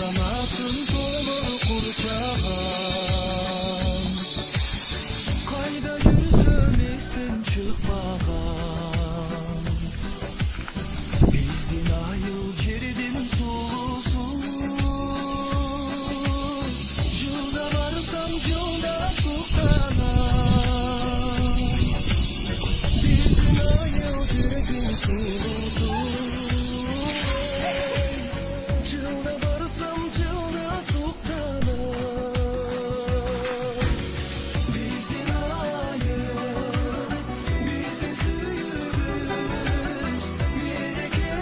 kanatın dolu kurcağım. Kayda yüzüm estin çıkmağam. Bizdin ayıl ceridin sulusun. Жылda барсам жылда суктанам. Биздин айыл ceridin sulusun. Жылда барсам жылда суктанам. Bizdin ayıl, bizdin suyumuz, mereke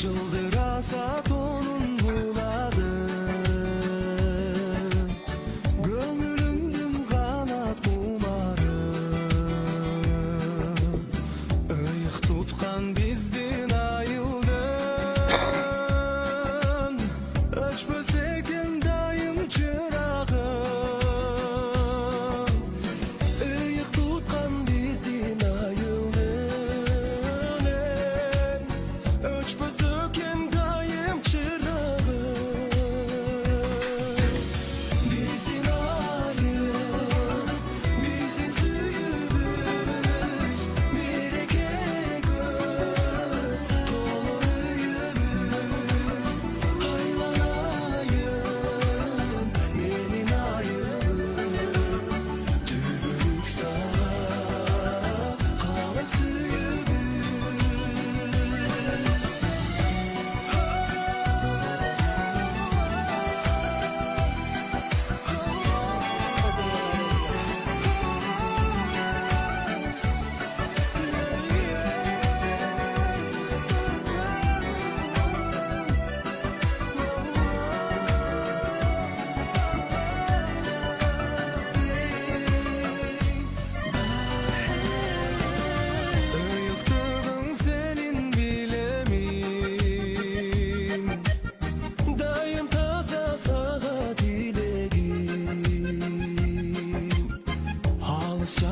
Çıldırasa tonun buladı. Gönlümdün kanat kumarı. Öyük tutkan bizdin ayıldın. Öçmöseken dayım çırağım. Öyük tutkan bizdin ayıldın. Öçmöseken dayım çırağım. Bizdin ayıl, bizdin suyumuz, mereke dolu öyümüz. Hayvan ayıl, benim ayılım. Türbülük sağ kalan Öyküdün senin bilemin. Dayım taza sağa dilegim. Alışa